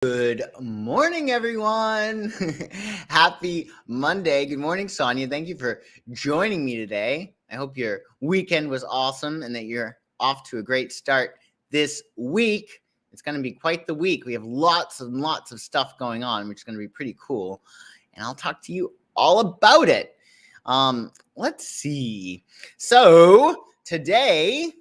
Good morning, everyone. Happy Monday. Good morning, Sonia. Thank you for joining me today. I hope your weekend was awesome and that you're off to a great start this week. It's going to be quite the week. We have lots and lots of stuff going on, which is going to be pretty cool. And I'll talk to you all about it. Let's see. So today,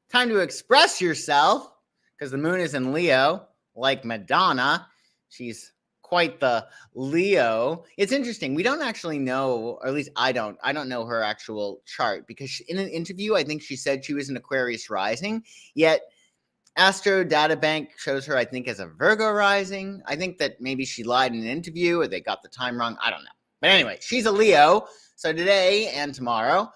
time to express yourself because the moon is in Leo. Like Madonna, she's quite the Leo. It's interesting. We don't actually know, or at least I don't know her actual chart because in an interview, I think she said she was an Aquarius rising, yet Astro Databank shows her, I think, as a Virgo rising. I think that maybe she lied in an interview or they got the time wrong. I don't know. But anyway, she's a Leo. So today and tomorrow,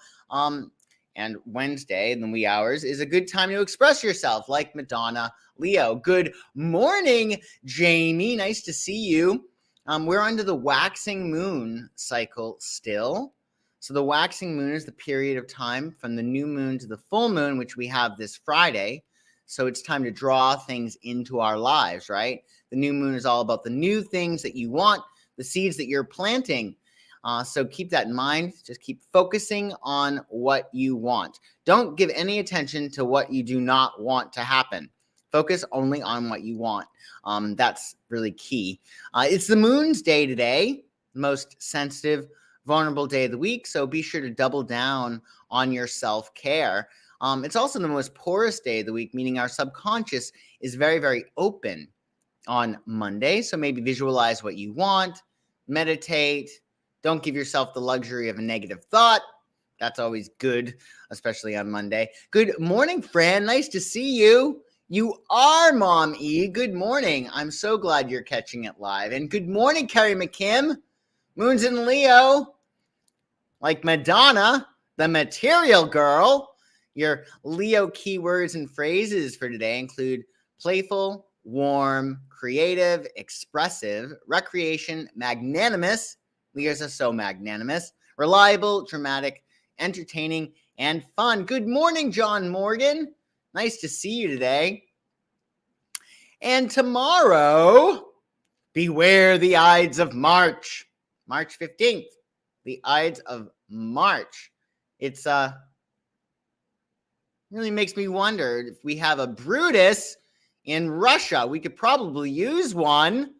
and Wednesday in the wee hours is a good time to express yourself like Madonna, Leo. Good morning, Jamie. Nice to see you. We're under the waxing moon cycle still. So the waxing moon is the period of time from the new moon to the full moon, which we have this Friday. So it's time to draw things into our lives, right? The new moon is all about the new things that you want, the seeds that you're planting. So keep that in mind. Just keep focusing on what you want. Don't give any attention to what you do not want to happen. Focus only on what you want. That's really key. It's the moon's day today, the most sensitive, vulnerable day of the week. So be sure to double down on your self-care. It's also the most porous day of the week, meaning our subconscious is very, very open on Monday. So maybe visualize what you want, meditate. Don't give yourself the luxury of a negative thought. That's always good, especially on Monday. Good morning, Fran. Nice to see you. You are Mom E. Good morning. I'm so glad you're catching it live. And good morning, Carrie McKim. Moon's in Leo. Like Madonna, the material girl. Your Leo keywords and phrases for today include playful, warm, creative, expressive, recreation, magnanimous. Leos are so magnanimous. Reliable, dramatic, entertaining, and fun. Good morning, John Morgan. Nice to see you today. And tomorrow, beware the Ides of March. March 15th. The Ides of March. It's really makes me wonder if we have a Brutus in Russia. We could probably use one.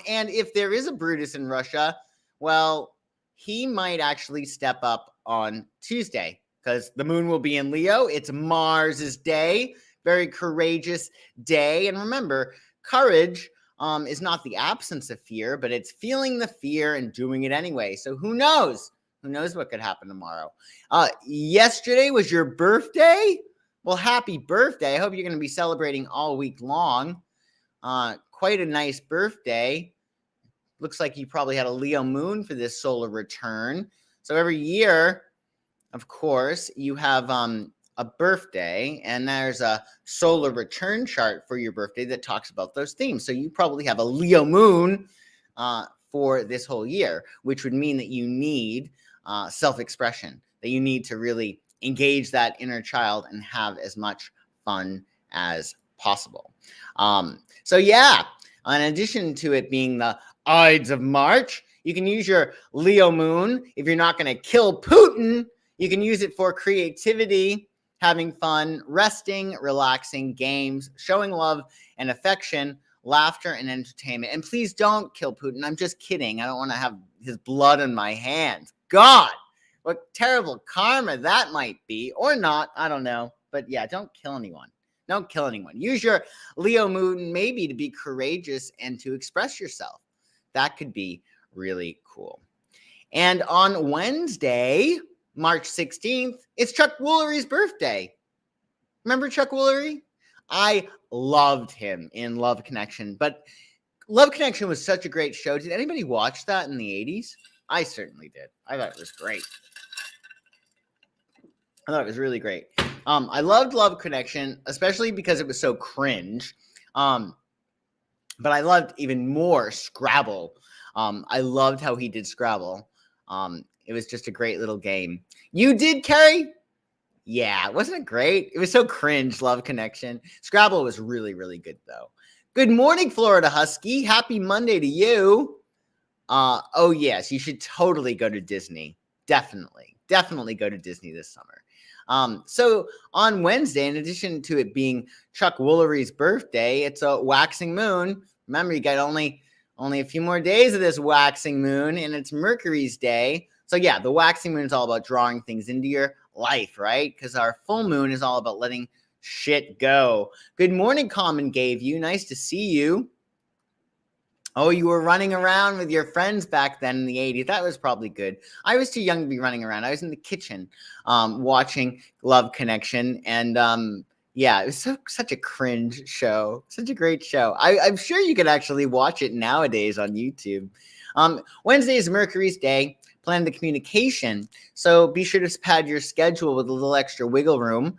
And if there is a Brutus in Russia, well, he might actually step up on Tuesday because the moon will be in Leo. It's Mars's day, very courageous day. And remember, courage is not the absence of fear, but it's feeling the fear and doing it anyway. So who knows? Who knows what could happen tomorrow? Yesterday was your birthday? Well, happy birthday. I hope you're going to be celebrating all week long. Quite a nice birthday. Looks like you probably had a Leo moon for this solar return. So every year, of course, you have a birthday, and there's a solar return chart for your birthday that talks about those themes. So you probably have a Leo moon for this whole year, which would mean that you need self-expression, that you need to really engage that inner child and have as much fun as possible. So yeah, in addition to it being the Ides of March, you can use your Leo moon. If you're not going to kill Putin, you can use it for creativity, having fun, resting, relaxing, games, showing love and affection, laughter and entertainment. And please don't kill Putin. I'm just kidding. I don't want to have his blood on my hands. God, what terrible karma that might be, or not. I don't know. But yeah, don't kill anyone. Don't kill anyone. Use your Leo moon maybe to be courageous and to express yourself. That could be really cool. And on Wednesday, March 16th, it's Chuck Woolery's birthday. Remember Chuck Woolery? I loved him in Love Connection, but Love Connection was such a great show. Did anybody watch that in the 80s? I certainly did. I thought it was great. I thought it was really great. I loved Love Connection, especially because it was so cringe. But I loved even more Scrabble. I loved how he did Scrabble. It was just a great little game. You did, Carrie? Yeah, wasn't it great? It was so cringe, Love Connection. Scrabble was really, really good, though. Good morning, Florida Husky. Happy Monday to you. Oh, yes, you should totally go to Disney. Definitely go to Disney this summer. So on Wednesday, in addition to it being Chuck Woolery's birthday, it's a waxing moon. Remember, you got only a few more days of this waxing moon, and it's Mercury's day. So yeah, the waxing moon is all about drawing things into your life, right? Because our full moon is all about letting shit go. Good morning, Common Gave You. Nice to see you. Oh, you were running around with your friends back then in the 80s. That was probably good. I was too young to be running around. I was in the kitchen watching Love Connection. And yeah, it was such a cringe show. Such a great show. I'm sure you could actually watch it nowadays on YouTube. Wednesday is Mercury's day. Plan the communication. So be sure to pad your schedule with a little extra wiggle room.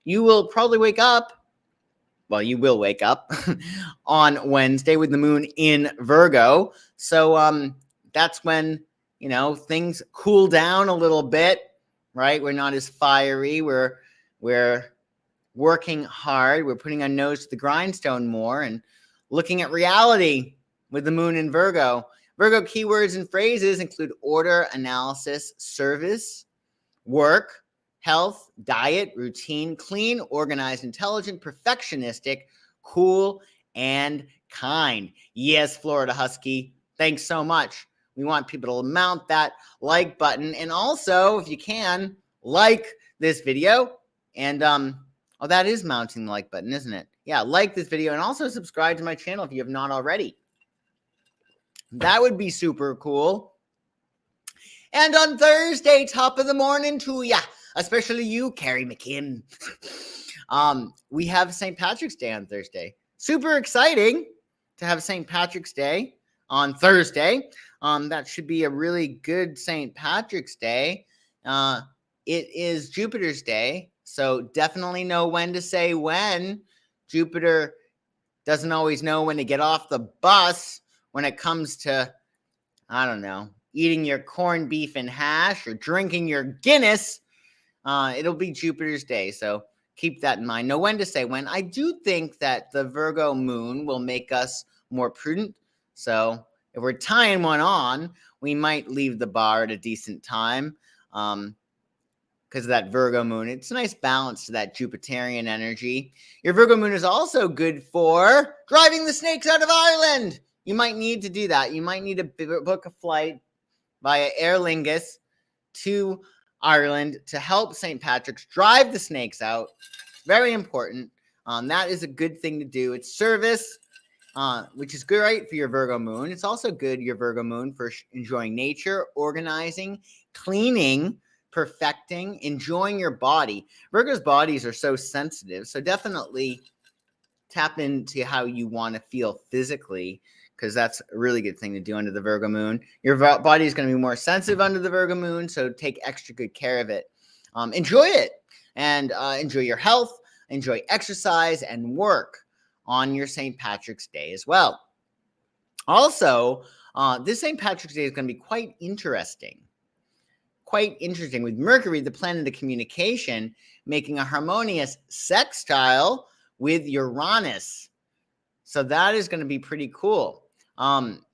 You will probably wake up. Well, you will wake up on Wednesday with the moon in Virgo. So that's when, things cool down a little bit, right? We're not as fiery. We're working hard. We're putting our nose to the grindstone more and looking at reality with the moon in Virgo. Virgo keywords and phrases include order, analysis, service, work, health, diet, routine, clean, organized, intelligent, perfectionistic, cool, and kind. Yes, Florida Husky. Thanks so much. We want people to mount that like button. And also, if you can, like this video. And, oh, that is mounting the like button, isn't it? Yeah, like this video and also subscribe to my channel if you have not already. That would be super cool. And on Thursday, top of the morning to ya, especially you, Carrie McKim. We have St. Patrick's Day on Thursday. Super exciting to have St. Patrick's Day on Thursday. That should be a really good St. Patrick's Day. It is Jupiter's Day, so definitely know when to say when. Jupiter doesn't always know when to get off the bus when it comes to, I don't know, eating your corned beef and hash or drinking your Guinness. It'll be Jupiter's Day, so keep that in mind. Know when to say when. I do think that the Virgo moon will make us more prudent. So if we're tying one on, we might leave the bar at a decent time because of that Virgo moon. It's a nice balance to that Jupiterian energy. Your Virgo moon is also good for driving the snakes out of Ireland. You might need to do that. You might need to book a flight via Aer Lingus to Ireland to help St. Patrick's drive the snakes out. Very important. That is a good thing to do. It's service, which is great for your Virgo moon. It's also good, your Virgo moon, for enjoying nature, organizing, cleaning, perfecting, enjoying your body. Virgo's bodies are so sensitive, so definitely tap into how you want to feel physically, because that's a really good thing to do under the Virgo moon. Your body is going to be more sensitive under the Virgo moon, so take extra good care of it. Enjoy it, and enjoy your health, enjoy exercise, and work on your St. Patrick's Day as well. Also, this St. Patrick's Day is going to be quite interesting. Quite interesting with Mercury, the planet of communication, making a harmonious sextile with Uranus. So that is going to be pretty cool.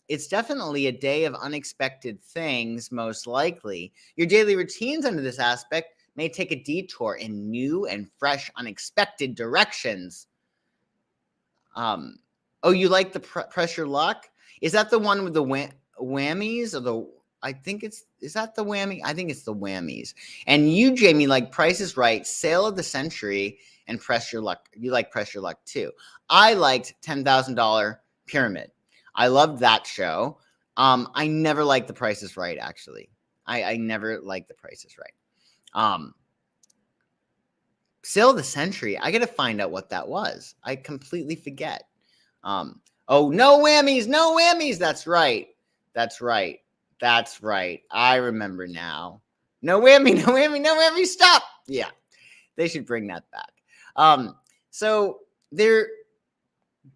It's definitely a day of unexpected things, most likely. Your daily routines under this aspect may take a detour in new and fresh, unexpected directions. Oh, you like the pressure luck? Is that the one with the whammies or the? Is that the whammy? I think it's the whammies. And you, Jamie, like Price is Right, Sale of the Century, and Press Your Luck. You like Press Your Luck too. I liked $10,000 Pyramid. I loved that show. I never liked The Price is Right, actually. I never liked The Price is Right. Sale of the Century, I got to find out what that was. I completely forget. Oh, no whammies, no whammies. That's right. That's right. That's right. I remember now. No whammy, no whammy, no whammy. Stop. Yeah, they should bring that back. So there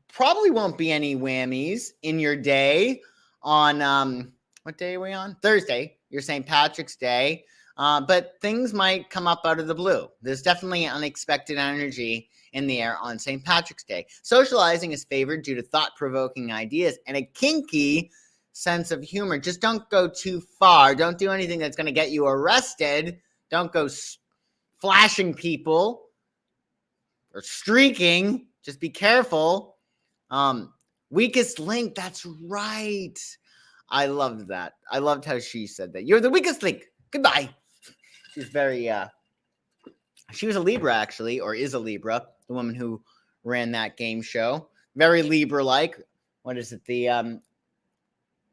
probably won't be any whammies in your day on what day are we on? Thursday, your St. Patrick's Day. but things might come up out of the blue. There's definitely unexpected energy in the air on St. Patrick's Day. Socializing is favored due to thought-provoking ideas and a kinky sense of humor. Just don't go too far. Don't do anything that's going to get you arrested. Don't go flashing people or streaking. Just be careful. Weakest link. That's right. I loved that. I loved how she said that. You're the weakest link. Goodbye. She's very, she was a Libra, actually, or is a Libra, the woman who ran that game show. Very Libra-like. What is it? The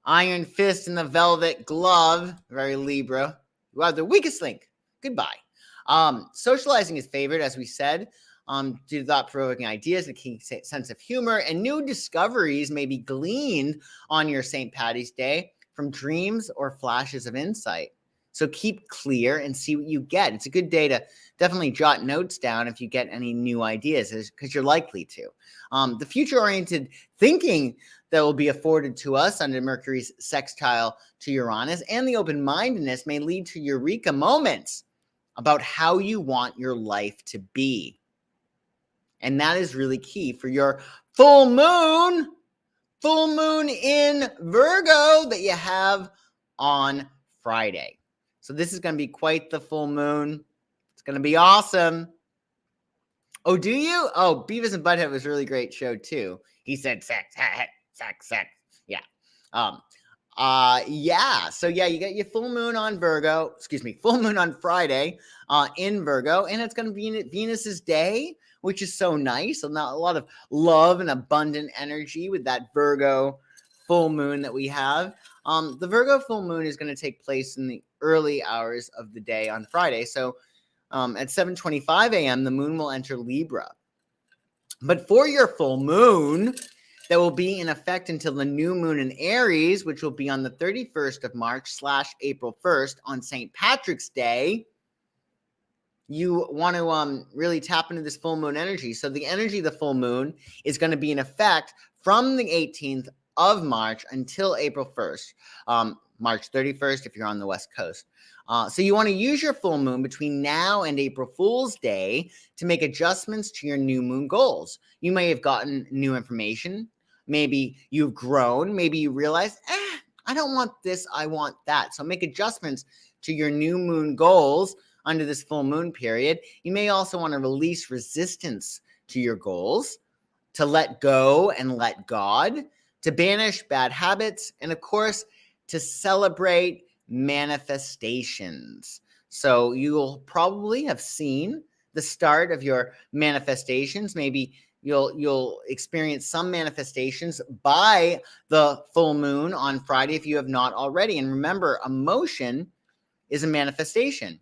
iron fist and the velvet glove. Very Libra. You are the weakest link. Goodbye. Socializing is favored, as we said, due to thought-provoking ideas, a keen sense of humor, and new discoveries may be gleaned on your St. Paddy's Day from dreams or flashes of insight. So keep clear and see what you get. It's a good day to definitely jot notes down if you get any new ideas, because you're likely to. The future-oriented thinking that will be afforded to us under Mercury's sextile to Uranus and the open-mindedness may lead to eureka moments about how you want your life to be. And that is really key for your full moon in Virgo that you have on Friday. So this is going to be quite the full moon. It's going to be awesome. Oh, do you? Oh, Beavis and Butthead was a really great show too. He said sex, sex. Yeah. Yeah. So yeah, you get your full moon on Virgo. Excuse me, full moon on Friday in Virgo, and it's going to be Venus's day, which is so nice. So now a lot of love and abundant energy with that Virgo full moon that we have. The Virgo full moon is going to take place in the early hours of the day on Friday. So at 7:25 a.m., the moon will enter Libra. But for your full moon, that will be in effect until the new moon in Aries, which will be on the 31st of March / April 1st on St. Patrick's Day, you want to really tap into this full moon energy. So the energy of the full moon is going to be in effect from the 18th of March until April 1st, March 31st if you're on the West Coast. So you want to use your full moon between now and April Fool's Day to make adjustments to your new moon goals. You may have gotten new information. Maybe you've grown. Maybe you realize, I don't want this, I want that. So make adjustments to your new moon goals under this full moon period. You may also want to release resistance to your goals, to let go and let God, to banish bad habits, and of course, to celebrate manifestations. So you'll probably have seen the start of your manifestations. Maybe you'll experience some manifestations by the full moon on Friday if you have not already. And remember, emotion is a manifestation.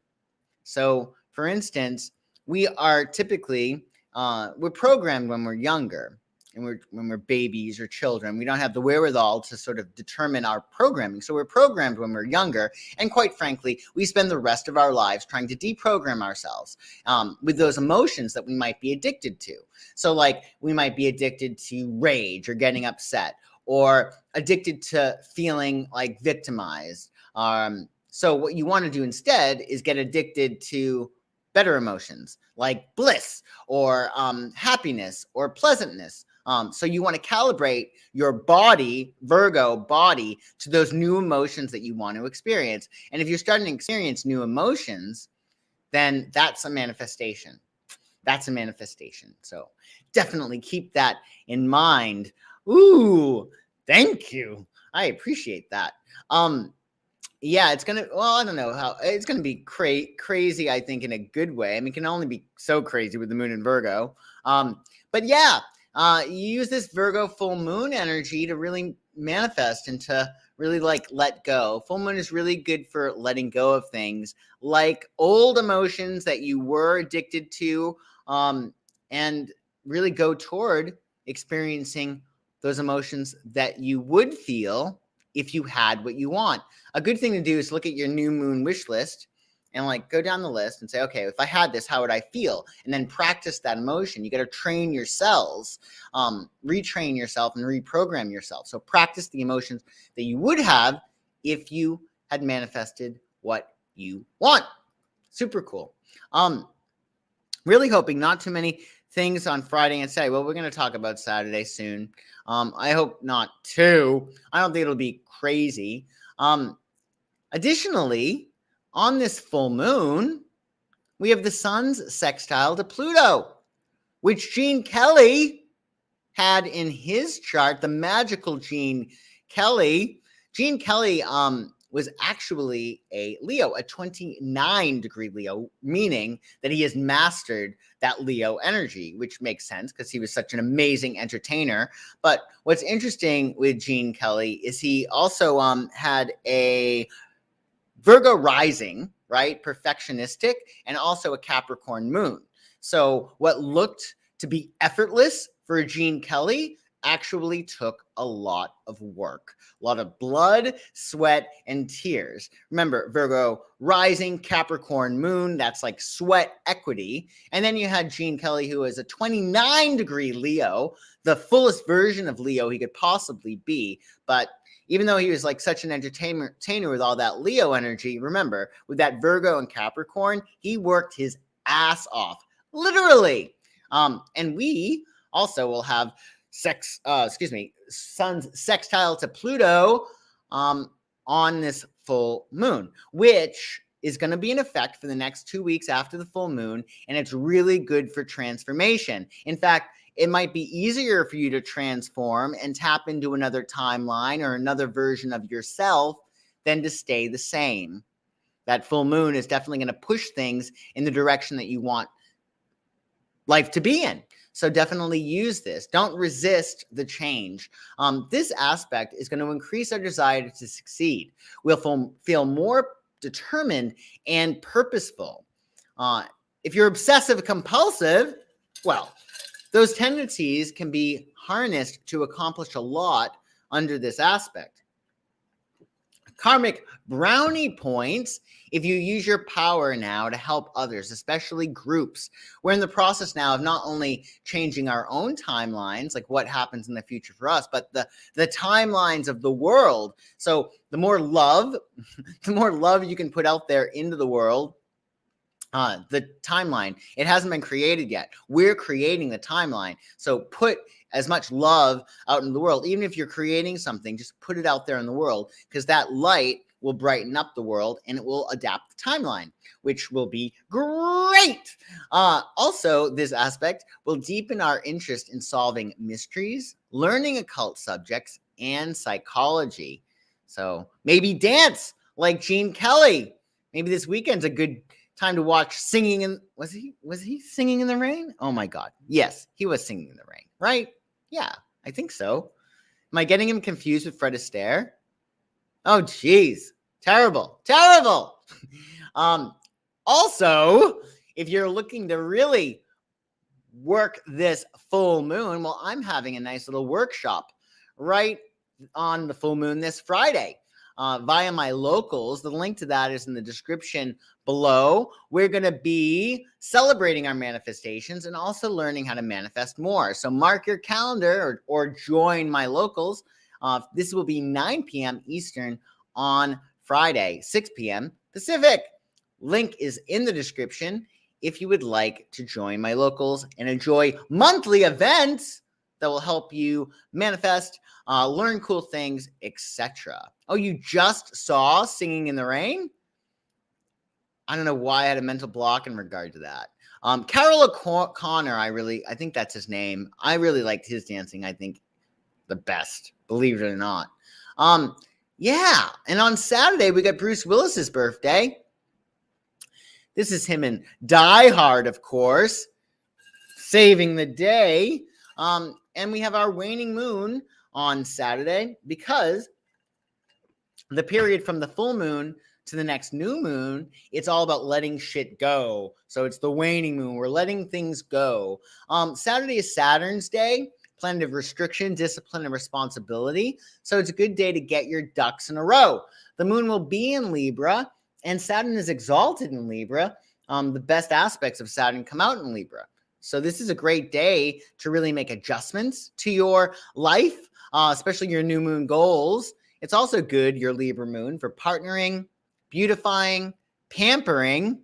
So, for instance, we are typically we're programmed when we're younger, and when we're babies or children. We don't have the wherewithal to sort of determine our programming. So we're programmed when we're younger, and quite frankly, we spend the rest of our lives trying to deprogram ourselves with those emotions that we might be addicted to. So, like, we might be addicted to rage or getting upset, or addicted to feeling like victimized. So what you want to do instead is get addicted to better emotions like bliss or happiness or pleasantness. So you want to calibrate your body, Virgo body, to those new emotions that you want to experience. And if you're starting to experience new emotions, then that's a manifestation. That's a manifestation. So definitely keep that in mind. Ooh, thank you. I appreciate that. Yeah, it's going to, well, I don't know how, it's going to be crazy, I think, in a good way. I mean, it can only be so crazy with the moon in Virgo. But yeah, you use this Virgo full moon energy to really manifest and to really like let go. Full moon is really good for letting go of things like old emotions that you were addicted to, and really go toward experiencing those emotions that you would feel if you had what you want. A good thing to do is look at your new moon wish list and like go down the list and say, okay, if I had this, how would I feel? And then practice that emotion. You got to train your cells, retrain yourself and reprogram yourself. So practice the emotions that you would have if you had manifested what you want. Super cool. Really hoping not too many things on Friday and Saturday. Well, we're going to talk about Saturday soon. I hope not too. I don't think it'll be crazy. Additionally, on this full moon, we have the sun's sextile to Pluto, which Gene Kelly had in his chart, the magical Gene Kelly. Gene Kelly was actually a Leo, a 29-degree Leo, meaning that he has mastered that Leo energy, which makes sense because he was such an amazing entertainer. But what's interesting with Gene Kelly is he also had a Virgo rising, right? Perfectionistic, and also a Capricorn moon. So what looked to be effortless for Gene Kelly actually took a lot of work, a lot of blood, sweat, and tears. Remember, Virgo rising, Capricorn moon, that's like sweat equity. And then you had Gene Kelly, who is a 29-degree Leo, the fullest version of Leo he could possibly be. But even though he was like such an entertainer with all that Leo energy, remember, with that Virgo and Capricorn, he worked his ass off, literally. And we also will have sun's sextile to Pluto on this full moon, which is going to be in effect for the next 2 weeks after the full moon, and it's really good for transformation. In fact, it might be easier for you to transform and tap into another timeline or another version of yourself than to stay the same. That full moon is definitely going to push things in the direction that you want life to be in. So definitely use this. Don't resist the change. This aspect is going to increase our desire to succeed. We'll feel more determined and purposeful. If you're obsessive compulsive, well, those tendencies can be harnessed to accomplish a lot under this aspect. Karmic brownie points if you use your power now to help others, especially groups. We're in the process now of not only changing our own timelines, like what happens in the future for us, but the timelines of the world. So the more love you can put out there into the world, the timeline, it hasn't been created yet. We're creating the timeline. So put as much love out in the world. Even if you're creating something, just put it out there in the world, because that light will brighten up the world and it will adapt the timeline, which will be great. Also, this aspect will deepen our interest in solving mysteries, learning occult subjects, and psychology. So maybe dance like Gene Kelly. Maybe this weekend's a good time to watch Singing in... Was he singing in the rain? Oh my God. Yes, he was singing in the rain, right? Yeah, I think so. Am I getting him confused with Fred Astaire? Oh, geez. Terrible. Also, if you're looking to really work this full moon, well, I'm having a nice little workshop right on the full moon this Friday via my locals. The link to that is in the description below. We're going to be celebrating our manifestations and also learning how to manifest more. So mark your calendar or join my locals. This will be 9 p.m. Eastern on Friday, 6 p.m. Pacific. Link is in the description if you would like to join my locals and enjoy monthly events that will help you manifest, learn cool things, etc. Oh, you just saw Singing in the Rain? I don't know why I had a mental block in regard to that. Carol O'Connor, I think that's his name. I really liked his dancing. I think the best, believe it or not. Yeah, and on Saturday we got Bruce Willis's birthday. This is him in Die Hard, of course, saving the day. And we have our waning moon on Saturday because the period from the full moon to the next new moon, it's all about letting shit go. So it's the waning moon. We're letting things go. Saturday is Saturn's day, planet of restriction, discipline, and responsibility. So it's a good day to get your ducks in a row. The moon will be in Libra, and Saturn is exalted in Libra. The best aspects of Saturn come out in Libra. So this is a great day to really make adjustments to your life, especially your new moon goals. It's also good, your Libra moon, for partnering, beautifying, pampering,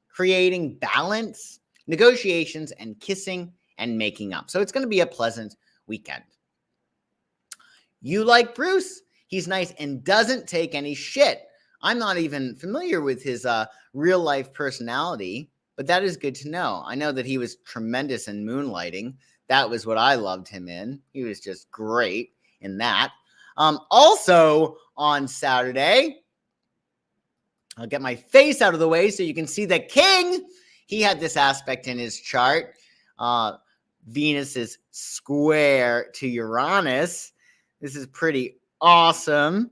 creating balance, negotiations, and kissing and making up. So it's going to be a pleasant weekend. You like Bruce. He's nice and doesn't take any shit. I'm not even familiar with his real life personality, but that is good to know. I know that he was tremendous in Moonlighting. That was what I loved him in. He was just great in that. Also on Saturday, I'll get my face out of the way so you can see the king. He had this aspect in his chart. Venus is square to Uranus. This is pretty awesome.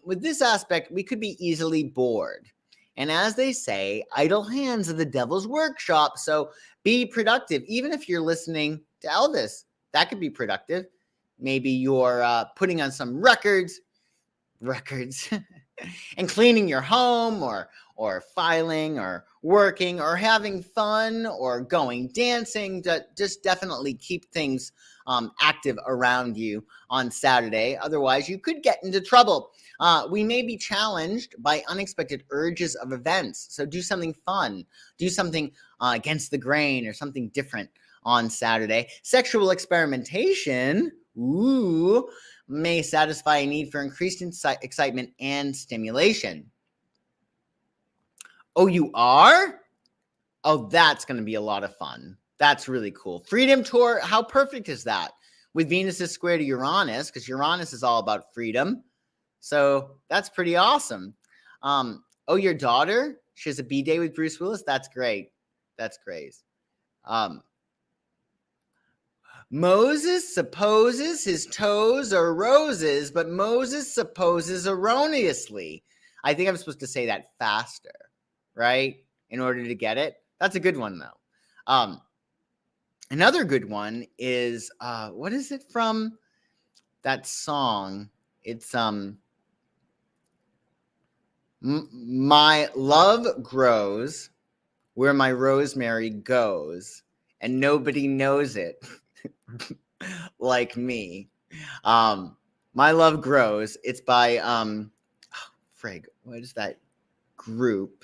With this aspect, we could be easily bored. And as they say, idle hands are the devil's workshop. So be productive. Even if you're listening to Elvis, that could be productive. Maybe you're putting on some records and cleaning your home or filing or working or having fun or going dancing. Just definitely keep things active around you on Saturday. Otherwise, you could get into trouble. We may be challenged by unexpected urges of events. So do something fun. Do something against the grain or something different on Saturday. Sexual experimentation, may satisfy a need for increased excitement and stimulation. Oh, you are? Oh, that's going to be a lot of fun. That's really cool. Freedom Tour, how perfect is that? With Venus is square to Uranus, because Uranus is all about freedom. So that's pretty awesome. Oh, your daughter? She has a B-day with Bruce Willis? That's great. That's great. Moses supposes his toes are roses, but Moses supposes erroneously. I think I'm supposed to say that faster, right? In order to get it. That's a good one, though. Another good one is, what is it from that song? It's, my love grows where my rosemary goes, and nobody knows it. Like me. My love grows. It's by what is that group?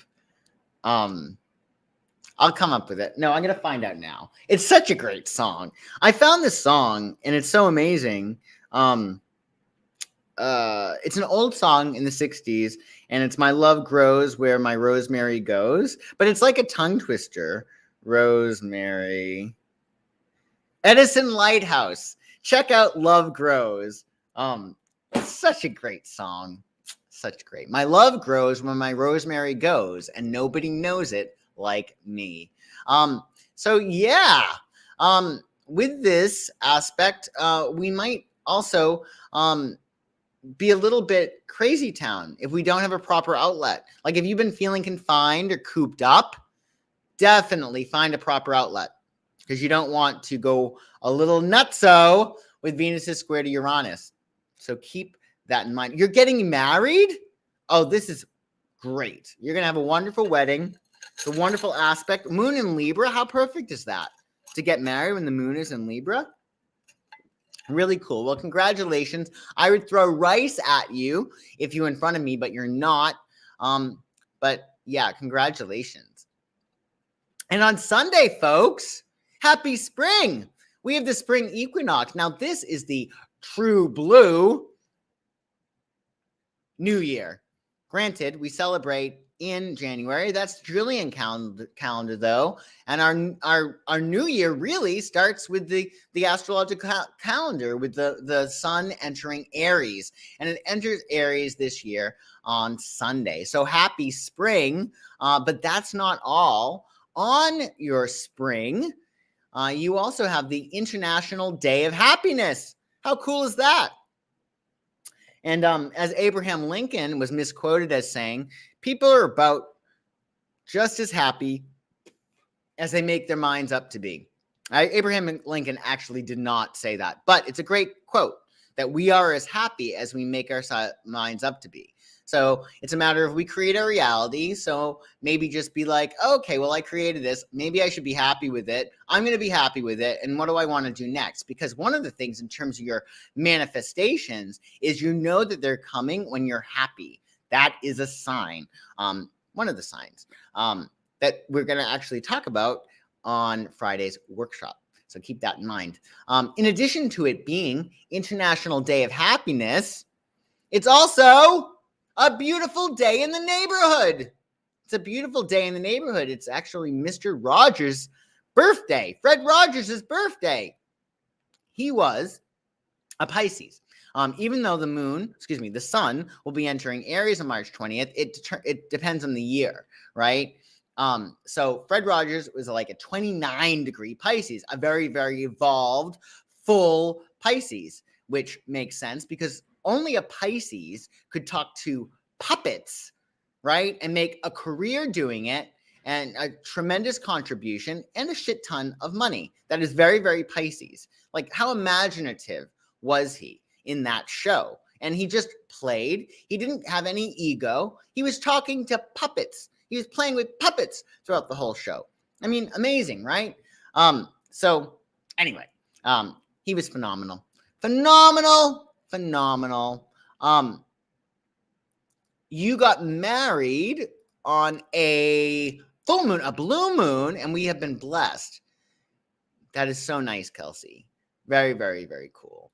I'll come up with it. No, I'm gonna find out now. It's such a great song. I found this song and it's so amazing. It's an old song in the 60s, and it's My Love Grows Where My Rosemary Goes, but it's like a tongue twister. Rosemary. Edison Lighthouse. Check out Love Grows. It's such a great song. Such great. My love grows when my rosemary goes, and nobody knows it like me. So yeah. With this aspect, we might also be a little bit crazy town if we don't have a proper outlet. Like if you've been feeling confined or cooped up, definitely find a proper outlet, because you don't want to go a little nutso with Venus is square to Uranus. So keep that in mind. You're getting married? Oh, this is great. You're going to have a wonderful wedding. It's a wonderful aspect. Moon in Libra. How perfect is that? To get married when the moon is in Libra? Really cool. Well, congratulations. I would throw rice at you if you were in front of me, but you're not. But yeah, congratulations. And on Sunday, folks, happy spring. We have the spring equinox. Now, this is the true blue New Year. Granted, we celebrate in January. That's Julian calendar, though. And our new year really starts with the astrological calendar, with the sun entering Aries. And it enters Aries this year on Sunday. So happy spring. But that's not all. On your spring, you also have the International Day of Happiness. How cool is that? And as Abraham Lincoln was misquoted as saying, people are about just as happy as they make their minds up to be. Abraham Lincoln actually did not say that, but it's a great quote, that we are as happy as we make our minds up to be. So it's a matter of we create our reality. So maybe just be like, okay, well, I created this. Maybe I should be happy with it. I'm going to be happy with it. And what do I want to do next? Because one of the things in terms of your manifestations is you know that they're coming when you're happy. That is a sign. One one of the signs that we're going to actually talk about on Friday's workshop. So keep that in mind. In addition to it being International Day of Happiness, it's also a beautiful day in the neighborhood. It's a beautiful day in the neighborhood. It's actually Mr. Rogers' birthday, Fred Rogers' birthday. He was a Pisces. Even though the sun will be entering Aries on March 20th, it depends on the year, right? So Fred Rogers was like a 29-degree Pisces, a very, very evolved, full Pisces, which makes sense because only a Pisces could talk to puppets, right? And make a career doing it and a tremendous contribution and a shit ton of money. That is very, very Pisces. Like, how imaginative was he in that show? And he just played. He didn't have any ego. He was talking to puppets. He was playing with puppets throughout the whole show. I mean, amazing, right? So anyway, he was phenomenal. Phenomenal. You got married on a full moon, a blue moon, and we have been blessed. That is so nice, Kelsey. Very, very, very cool.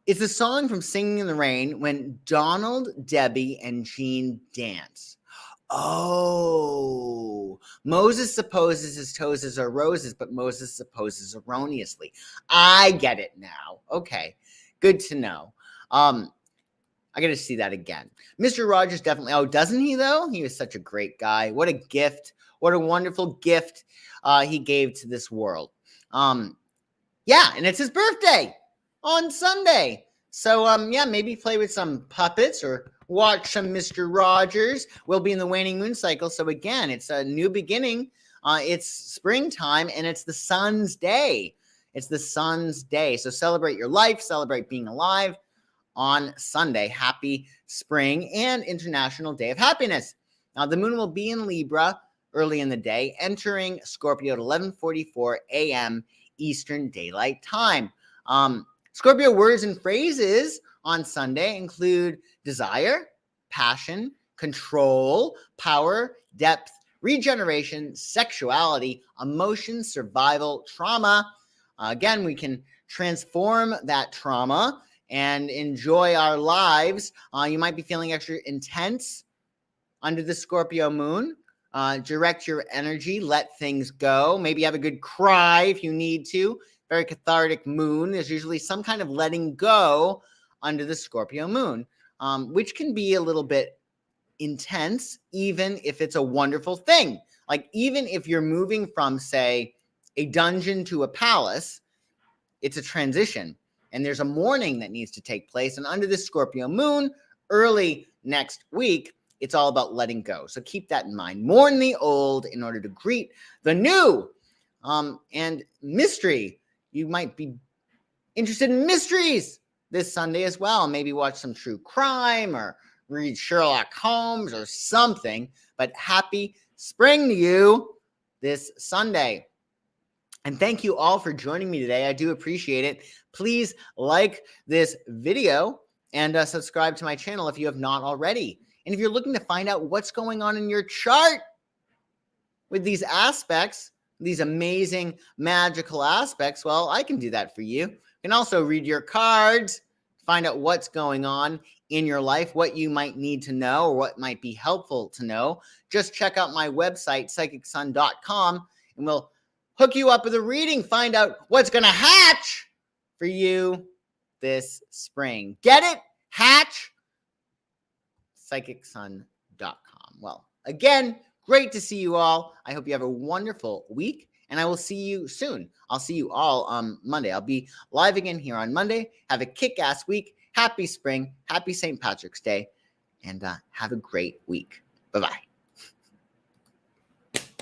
It's a song from Singing in the Rain when Donald, Debbie, and Jean dance. Oh, Moses supposes his toes are roses, but Moses supposes erroneously. I get it now. Okay, good to know. I got to see that again. Mr. Rogers definitely. Oh, doesn't he though? He was such a great guy. What a gift. What a wonderful gift he gave to this world. Yeah, and it's his birthday on Sunday. So, yeah, maybe play with some puppets or watch some Mr. Rogers. We'll be in the waning moon cycle. So again, it's a new beginning. It's springtime and it's the sun's day. It's the sun's day. So celebrate your life, celebrate being alive on Sunday. Happy spring and International Day of Happiness. Now, the moon will be in Libra early in the day, entering Scorpio at 11:44 a.m. Eastern Daylight Time. Scorpio words and phrases on Sunday include desire, passion, control, power, depth, regeneration, sexuality, emotion, survival, trauma. Again, we can transform that trauma and enjoy our lives. You might be feeling extra intense under the Scorpio moon. Direct your energy, let things go. Maybe have a good cry if you need to. Very cathartic moon. There's usually some kind of letting go under the Scorpio moon, which can be a little bit intense, even if it's a wonderful thing. Like, even if you're moving from, say, a dungeon to a palace, it's a transition. And there's a mourning that needs to take place. And under the Scorpio moon, early next week, it's all about letting go. So keep that in mind. Mourn the old in order to greet the new. And mystery. You might be interested in mysteries this Sunday as well. Maybe watch some true crime or read Sherlock Holmes or something. But happy spring to you this Sunday. And thank you all for joining me today. I do appreciate it. Please like this video and subscribe to my channel if you have not already. And if you're looking to find out what's going on in your chart with these aspects, these amazing magical aspects, well, I can do that for you. You can also read your cards, find out what's going on in your life, what you might need to know or what might be helpful to know. Just check out my website, psychicsun.com, and we'll hook you up with a reading, find out what's going to hatch for you this spring. Get it? Hatch? psychicsun.com. Well, again, great to see you all. I hope you have a wonderful week, and I will see you soon. I'll see you all on Monday. I'll be live again here on Monday. Have a kick-ass week. Happy spring. Happy St. Patrick's Day, and have a great week. Bye-bye.